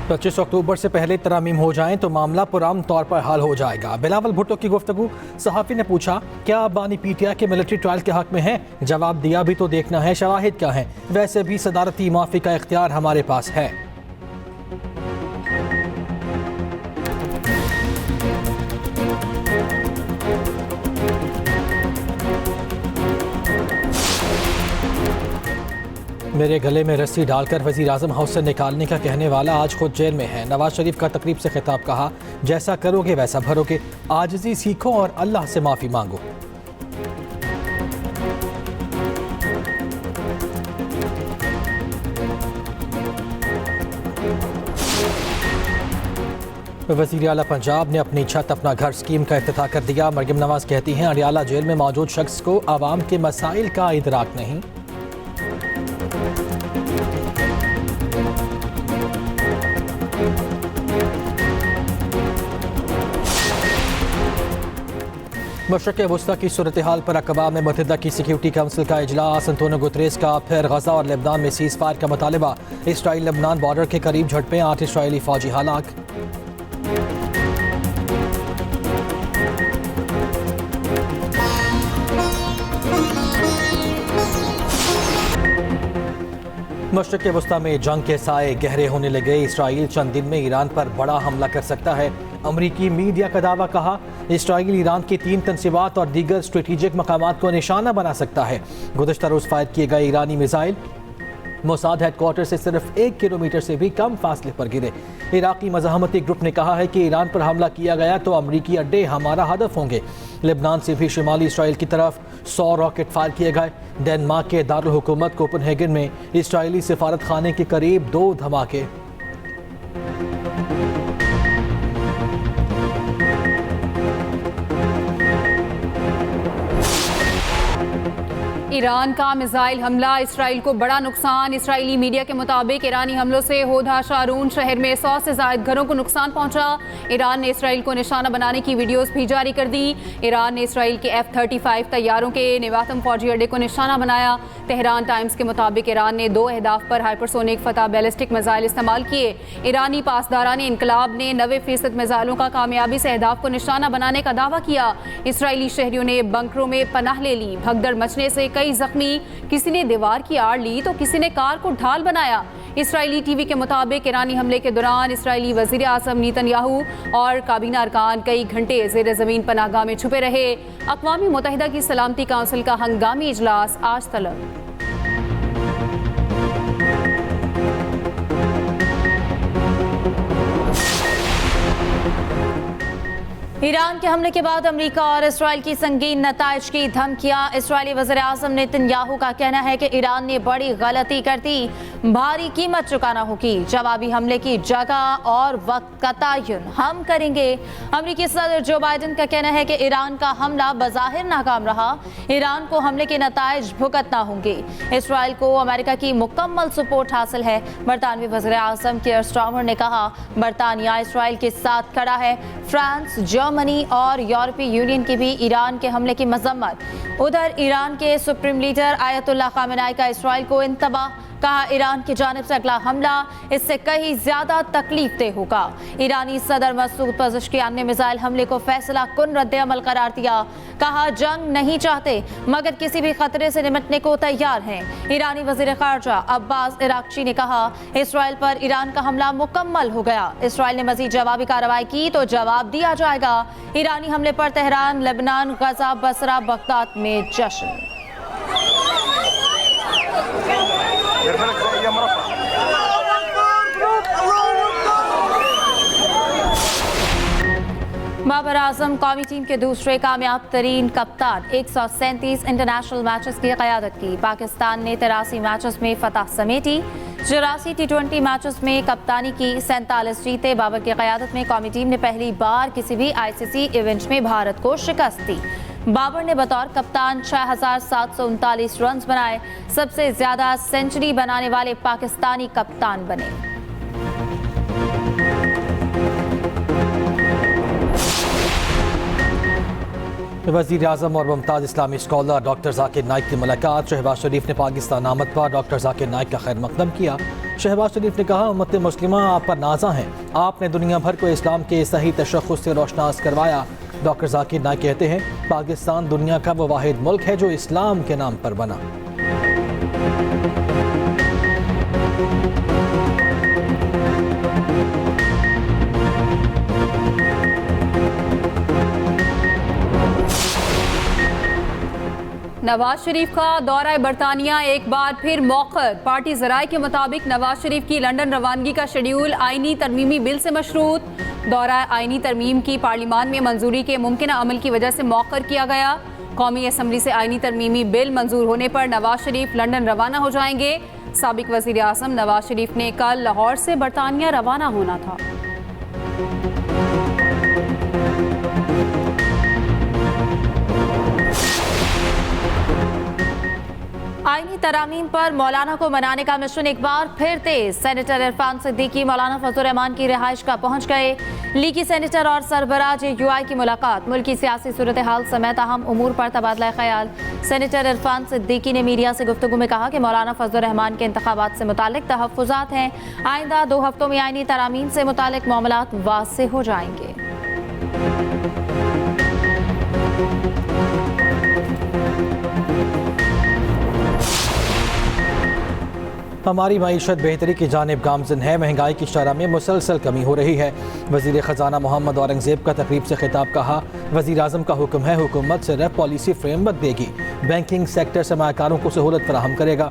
25 अक्टूबर से पहले तरमीम हो जाएं तो मामला पुराम तौर पर हल हो जाएगा। बिलावल भुट्टो की गुफ्तगू। सहाफ़ी ने पूछा, क्या अब्बानी पीटीआई के मिलिट्री ट्रायल के हक में है? जवाब दिया, भी तो देखना है शवाहिद क्या है। वैसे भी सदारती माफ़ी का इख्तियार हमारे पास है। मेरे गले में रस्सी डालकर वज़ीर आज़म हाउस से निकालने का कहने वाला आज खुद जेल में है। नवाज शरीफ का तकरीब से खिताब। कहा, जैसा करोगे वैसा भरोगे। आजिज़ी सीखो और अल्लाह से माफ़ी मांगो। वज़ीर आला पंजाब ने अपनी छत अपना घर स्कीम का इफ्तिताह कर दिया। मरियम नवाज कहती हैं, अडियाला जेल में मौजूद शख्स को आवाम के मसाइल का इदराक नहीं। मशरक़ वस्ता की सूरत हाल पर अक़वाम मुत्तहिदा की सिक्योरिटी काउंसिल का इजलास। अंतोनियो गुतरेस का फिर गज़ा और लेबनान में सीज़ फायर का मुतालिबा। इसराइल लेबनान बॉर्डर के करीब झड़पें, 8 इसराइली फ़ौजी हलाक। मशरक़ वस्ता में जंग के साए गहरे होने लगे। इसराइल चंद दिन में ईरान पर बड़ा हमला कर सकता है। अमरीकी मीडिया का दावा। कहा, इसराइल ईरान की 3 तनसीबात और दीगर स्ट्रेटेजिक मकामात को निशाना बना सकता है। गुज़श्ता रोज़ फायर किए गए ईरानी मिसाइल मोसाद हेडक्वार्टर से सिर्फ 1 किलोमीटर से भी कम फासले पर गिरे। इराकी मज़ाहमती ग्रुप ने कहा है कि ईरान पर हमला किया गया तो अमरीकी अड्डे हमारा हदफ होंगे। लेबनान से भी शुमाली इसराइल की तरफ 100 रॉकेट फायर किए गए। डेनमार्क के दारुल हुकूमत कोपनहेगन में इसराइली सिफारत खाने के करीब 2 धमाके। ईरान का मिसाइल हमला, इसराइल को बड़ा नुकसान। इसराइली मीडिया के मुताबिक ईरानी हमलों से होदा शारून शहर में 100 से ज़ायद घरों को नुकसान पहुंचा। ईरान ने इसराइल को निशाना बनाने की वीडियोस भी जारी कर दी। ईरान ने इसराइल के F-35 तैयारों के नेवातम फौजी अड्डे को निशाना बनाया। तेहरान टाइम्स के मुताबिक ईरान ने 2 अहदाफ पर हाइपरसोनिक फतह बैलिस्टिक मिसाइल इस्तेमाल किए। ईरानी पासदारान इनकलाब ने 90% मिसाइलों का कामयाबी से अहदाफ को निशाना बनाने का दावा किया। इसराइली शहरियों ने बंकरों में पनाह ले ली। भगदड़ मचने से कई जख्मी, किसी ने दीवार की आड़ ली तो किसी ने कार को ढाल बनाया। इसराइली टीवी के मुताबिक ईरानी हमले के दौरान इसराइली वज़ीर आज़म नेतन्याहू और काबीना अरकान कई घंटे ज़ेर ज़मीन पनाहगाह में छुपे रहे। अक़वाम मुत्तहिदा की सलामती काउंसिल का हंगामी इजलास आज तलब। ईरान के हमले के बाद अमेरिका और इसराइल की संगीन नताइज की धमकियां। इसराइली वज़ीर आज़म नेतन्याहू का कहना है कि ईरान ने बड़ी गलती कर दी, भारी कीमत चुकाना होगी। जवाबी हमले की जगह और वक्त का तयन हम करेंगे। अमेरिकी सदर जो बाइडन का कहना है कि ईरान का हमला बज़ाहिर नाकाम रहा, ईरान को हमले के नताइज भुगतना होंगे। इसराइल को अमेरिका की मुकम्मल सपोर्ट हासिल है। बरतानवी वज़ीर आज़म कीयर स्टारमर ने कहा, बरतानिया इसराइल के साथ खड़ा है। फ्रांस, जर्मनी और यूरोपीय यूनियन की भी ईरान के हमले की मजम्मत। उधर ईरान के सुप्रीम लीडर आयतुल्लाह खामेनी का इसराइल को इंतबाह। कहा, ईरान की जानिब से अगला हमला इससे कहीं ज्यादा तकलीफदेह होगा। ईरानी सदर मसूद पज़ेश्कियान ने मिसाइल हमले को फैसला कुन रद्द अमल करार दिया। कहा, जंग नहीं चाहते मगर किसी भी खतरे से निपटने को तैयार हैं। ईरानी वज़ीर ख़ारजा अब्बास इराक़ची ने कहा, इसराइल पर ईरान का हमला मुकम्मल हो गया। इसराइल ने मज़ीद जवाबी कार्रवाई की तो जवाब दिया जाएगा। ईरानी हमले पर तेहरान, लेबनान, गजा, बसरा, बगदाद में जश्न। बाबर आजम कौमी टीम के दूसरे कामयाब तरीन कप्तान। 137 इंटरनेशनल मैचेस की क़यादत की। पाकिस्तान ने 83 मैचेस में फतह समेटी। 84 T20 मैचेस में कप्तानी की। 47 जीते। बाबर की क़यादत में कौमी टीम ने पहली बार किसी भी ICC इवेंट में भारत को शिकस्त दी। बाबर ने बतौर कप्तान 6739 रन बनाए। सबसे ज्यादा सेंचुरी बनाने वाले पाकिस्तानी कप्तान बने। वज़ीर आज़म और मुमताज़ इस्लामी स्कॉलर डॉक्टर ज़ाकिर नाइक की मुलाकात। शहबाज शरीफ ने पाकिस्तान आमद पर डॉक्टर ज़ाकिर नाइक का खैर मक़दम किया। शहबाज शरीफ ने कहा, उम्मत मुस्लिमा आप पर नाज़ा हैं, आपने दुनिया भर को इस्लाम के सही तशख़्ख़ुस से रोशनास करवाया। डॉक्टर जाकिर नाइक कहते हैं, पाकिस्तान दुनिया का वो वाहिद मुल्क है जो इस्लाम के नाम पर बना। नवाज शरीफ का दौरा बरतानिया एक बार फिर मौखर। पार्टी ज़राए के मुताबिक नवाज शरीफ की लंदन रवानगी का शेड्यूल आईनी तरमीमी बिल से मशरूत। दौरा आईनी तरमीम की पार्लियामान में मंजूरी के मुमकिन अमल की वजह से मौखर किया गया। कौमी असम्बली से आईनी तरमीमी बिल मंजूर होने पर नवाज शरीफ लंदन रवाना हो जाएंगे। साबिक वज़ीर आज़म नवाज शरीफ ने कल लाहौर से बरतानिया रवाना होना था। आईनी तरामीम पर मौलाना को मनाने का मिशन एक बार फिर तेज। सेनेटर इरफान सिद्दीकी मौलाना फजल रहमान की रिहाइश का पहुंच गए। लीगी सेनेटर और सरबराह यूआई की मुलाकात, मुल्क की सियासी सूरत हाल समेत अहम उमूर पर तबादला ख्याल। सेनेटर इरफान सिद्दीकी ने मीडिया से गुफ्तगू में कहा कि मौलाना फजल रहमान के इंतखाबात से मुतालिक तहफ़्फ़ुज़ात हैं। आइंदा 2 हफ्तों में आईनी तरामीम से मुतालिक मामलात वाज़ेह हो जाएंगे। हमारी मईशत बेहतरी की जानिब गामज़न है, महंगाई की शरह में मुसलसल कमी हो रही है। वज़ीर ख़जाना मोहम्मद औरंगज़ेब का तकरीब से खिताब, कहा, वज़ीर आज़म का हुक्म है, हुकूमत सिर्फ पॉलिसी फ्रेमवर्क देगी, बैंकिंग सेक्टर सरमायाकारों को सहूलत फराहम करेगा।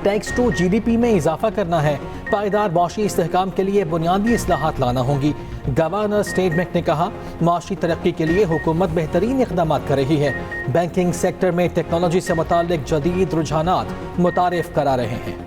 टैक्स टू GDP में इजाफा करना है, पायदार मौशी इस्तेहकाम के लिए बुनियादी इस्लाहात लाना होंगी। गवर्नर स्टेटमेंट ने कहा, माशी तरक्की के लिए हुकूमत बेहतरीन इक़दाम कर रही है। बैंकिंग सेक्टर में टेक्नोलॉजी से मुताल्लिक जदीद रुझानात मुतारिफ करा रहे हैं।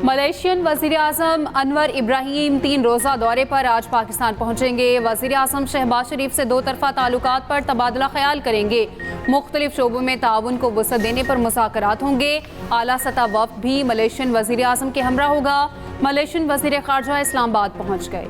मलेशियन वज़ीर आज़म अनवर इब्राहीम 3 रोज़ा दौरे पर आज पाकिस्तान पहुँचेंगे। वज़ीर आज़म शहबाज शरीफ से 2 तरफ़ा ताल्लुकात पर तबादला ख्याल करेंगे। मुख्तलिफ शोबों में ताउन को वसअत देने पर मुज़ाकरात होंगे। आला सतह वफ़द भी मलेशियन वज़ीर आज़म के हमरा होगा। मलेशियन वज़ीर ख़ारजा इस्लामाबाद पहुँच गए।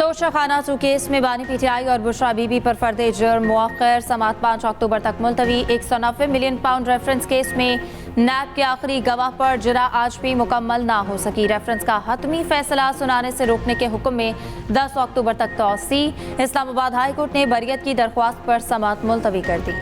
तोशाखाना केस में बानी PTI और बुशरा बीबी पर फर्दे जुर्म मुअख्खर, समात 5 अक्टूबर तक मुलतवी। 190 मिलियन पाउंड रेफरेंस केस में नैब के आखिरी गवाह पर जरा आज भी मुकम्मल ना हो सकी। रेफरेंस का हतमी फैसला सुनाने से रोकने के हुक्म में 10 अक्टूबर तक तौसी। इस्लामाबाद हाई कोर्ट ने बरियत की दरख्वास्त पर समात मुलतवी कर दी।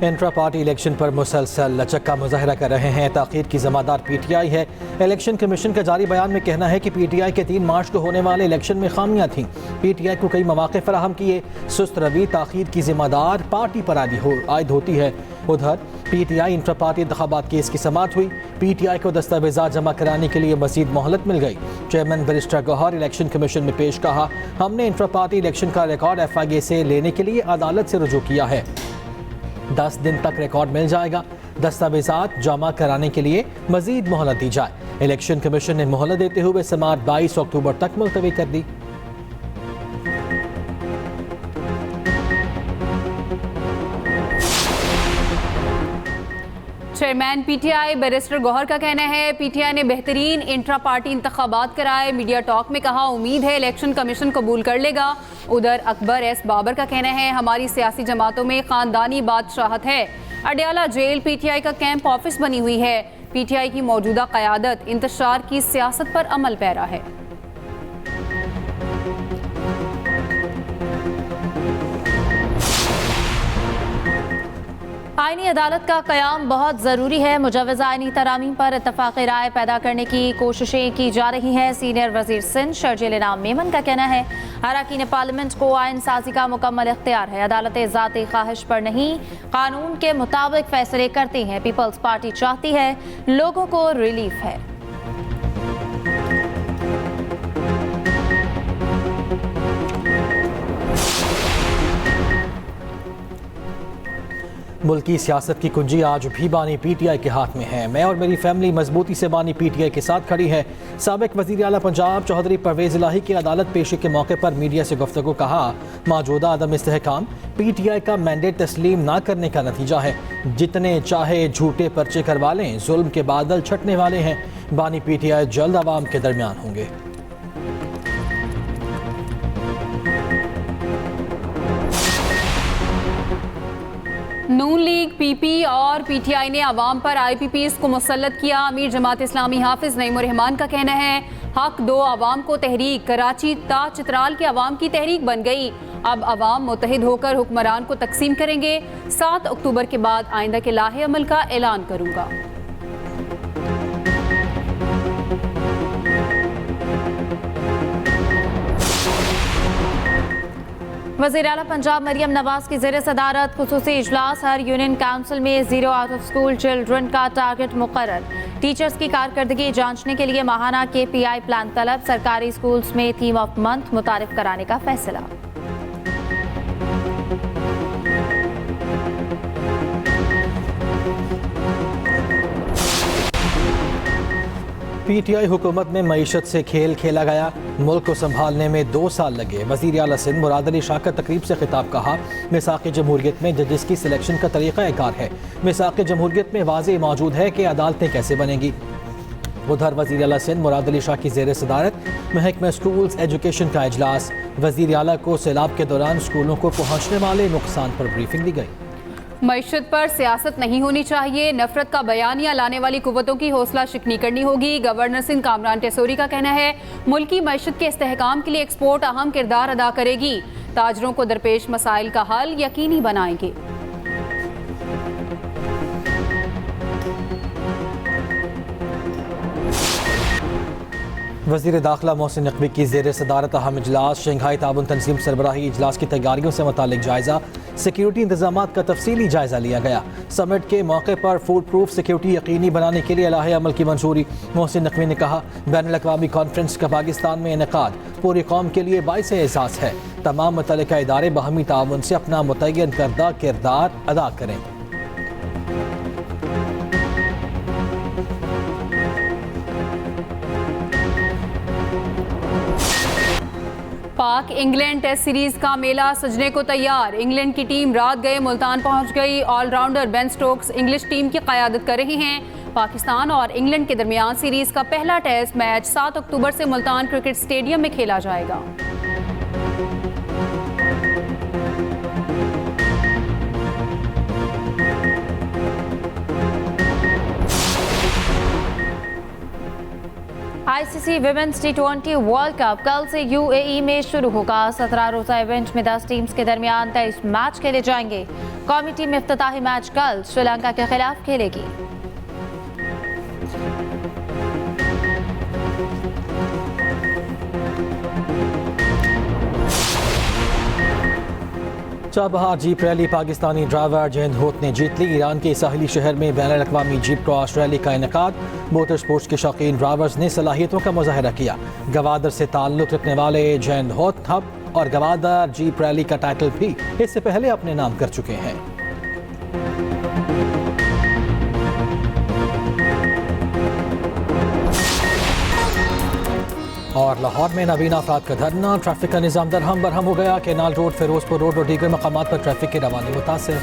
इंट्रा पार्टी इलेक्शन पर मुसलसल लचक का मुजाहरा कर रहे हैं। ताक़ीद की ज़िम्मेदार PTI है। इलेक्शन कमीशन का जारी बयान में कहना है कि PTI के 3 मार्च को होने वाले इलेक्शन में खामियां थीं। PTI को कई मौक़े फराहम किए। सुस्त रवि ताक़ीद की ज़िम्मेदार पार्टी पर आयद होती है। उधर PTI इंट्रा पार्टी इंतखाबात केस की समात हुई। PTI को दस्तावेज़ात जमा कराने के लिए मज़ीद मोहलत मिल गई। Chairman barrister Gohar election commission में पेश, कहा, हमने इंट्रा पार्टी इलेक्शन का रिकॉर्ड FIA से लेने के लिए अदालत से रुजू किया है। 10 दिन तक रिकॉर्ड मिल जाएगा। दस्तावेज़ात जमा कराने के लिए मजीद मोहलत दी जाए। इलेक्शन कमीशन ने मोहलत देते हुए समात 22 अक्टूबर तक मुलतवी कर दी। चेयरमैन PTI बैरिस्टर गौहर का कहना है, PTI ने बेहतरीन इंट्रा पार्टी इंतखाबात कराए। मीडिया टॉक में कहा, उम्मीद है इलेक्शन कमीशन कबूल कर लेगा। उधर अकबर S बाबर का कहना है, हमारी सियासी जमातों में ख़ानदानी बादशाहत है। अडयाला जेल PTI का कैंप ऑफिस बनी हुई है। PTI की मौजूदा क़यादत इंतशार की सियासत पर अमल पैरा है। आईनी अदालत का क़याम बहुत ज़रूरी है। मुजव्वज़ा आईनी तरामीम पर इत्तफ़ाक़ राय पैदा करने की कोशिशें की जा रही हैं। सीनियर वज़ीर सिंध शर्जील इनाम मेमन का कहना है, अरकान पार्लियामेंट को आइन साजी का मुकम्मल इख्तियार है। अदालतें ज़ाती ख्वाहिश पर नहीं, कानून के मुताबिक फैसले करती हैं। पीपल्स पार्टी चाहती है लोगों को रिलीफ है। मुल्की सियासत की कुंजी आज भी बानी PTI के हाथ में है। मैं और मेरी फैमिली मजबूती से बानी PTI के साथ खड़ी है। साबिक वज़ीर आला पंजाब चौधरी परवेज़ इलाही की अदालत पेशी के मौके पर मीडिया से गुफ्तगू कहा, मौजूदा अदम इस्तेहकाम PTI का मैंडेट तस्लीम ना करने का नतीजा है। जितने चाहे झूठे पर्चे करवा लें, जुल्म के बादल छटने वाले हैं। बानी PTI जल्द आवाम के दरमियान होंगे। नून लीग, PP और PTI ने अवाम पर IPPs को मुसल्लत किया। अमीर जमात इस्लामी हाफिज नईम उर रहमान का कहना है, हक दो अवाम को तहरीक कराची ता चित्राल के अवाम की तहरीक बन गई। अब अवाम मुत्तहिद होकर हुक्मरान को तकसीम करेंगे। 7 अक्टूबर के बाद आइंदा के लाहे अमल का ऐलान करूंगा। वज़ीर आला पंजाब मरियम नवाज की ज़ेर सदारत खुसूसी इजलास। हर यूनियन काउंसिल में 0 आउट ऑफ स्कूल चिल्ड्रन का टारगेट मुकर्रर। टीचर्स की कारकर्दगी जांचने के लिए माहाना KPI प्लान तलब। सरकारी स्कूल्स में थीम ऑफ मंथ मुतारिफ कराने का फैसला। PTI हुकूमत में मईशत से खेल खेला गया, मुल्क को संभालने में 2 साल लगे। वज़ीर आला सिंध मुराद अली शाह का तकरीब से खिताब कहा, मिसाक़ जमहूरियत में जजेस की सिलेक्शन का तरीक़ा कार है। मिसाक़ जमहूरियत में वाज़े मौजूद है कि अदालतें कैसे बनेंगी। उधर वज़ीर आला सिंध मुराद अली शाह की ज़ेर सदारत महकमा स्कूल्स एजुकेशन का इजलास। वज़ीर आला को सैलाब के दौरान स्कूलों को पहुँचने वाले नुकसान पर ब्रीफिंग दी गई। मईशत पर सियासत नहीं होनी चाहिए, नफरत का बयानिया लाने वाली कुव्वतों की हौसला शिकनी करनी होगी। गवर्नर सिंध कामरान टेसोरी का कहना है, मुल्की मईशत के इस्तेहकाम के लिए एक्सपोर्ट अहम किरदार अदा करेगी। ताजरों को दरपेश मसाइल का हल यकीनी बनाएंगे। वज़ीर दाखिला मोहसिन नकवी की ज़ेर सदारत अहम इजलास। शंघाई ताउन तंजीम सरबराही इजलास की तैयारियों से मुतालिक जायज़ा। सिक्योरिटी इंतजामात का तफसीली जायज़ा लिया गया। समिट के मौके पर फूड प्रूफ सिक्योरिटी यकीनी बनाने के लिए लाहे अमल की मंजूरी। मोहसिन नकवी ने कहा, बैनुल-अक़वामी कॉन्फ्रेंस का पाकिस्तान में इनेकाद पूरी कौम के लिए बाइस एहसास है। तमाम मुतल्लिका इदारे बाहमी ताउन से अपना मुतय्यन करदा किरदार अदा करें। पाक इंग्लैंड टेस्ट सीरीज का मेला सजने को तैयार। इंग्लैंड की टीम रात गए मुल्तान पहुंच गई। All-rounder Ben Stokes English team की क़यादत कर रहे हैं। पाकिस्तान और इंग्लैंड के दरमियान सीरीज का पहला टेस्ट मैच 7 अक्टूबर से मुल्तान क्रिकेट स्टेडियम में खेला जाएगा। ICC women's T20 world cup कल से UAE में शुरू होगा। 17 रोजा इवेंट में 10 टीम्स के दरमियान 23 मैच खेले जाएंगे। कौमी टीम इफ्तिताही मैच कल श्रीलंका के खिलाफ खेलेगी। Chabahar jeep rally Pakistani driver Jain होत ने जीत ली। ईरान के साहिली शहर में बैनुल-अक़वामी जीप क्रॉस रैली का इनेकाद। मोटर स्पोर्ट्स के शौकीन ड्राइवर्स ने सलाहियतों का मुजाहरा किया। गवादर से ताल्लुक़ रखने वाले जैन होत हब और गवादर जीप रैली का टाइटल भी इससे पहले अपने नाम कर चुके हैं। और लाहौर में नाबीना अफराद का धरना। ट्रैफिक का निज़ाम दरहम बरहम हो गया। केनाल रोड, फिरोजपुर रोड और दीगर मकामात पर ट्रैफिक की रवानी मुतासिर।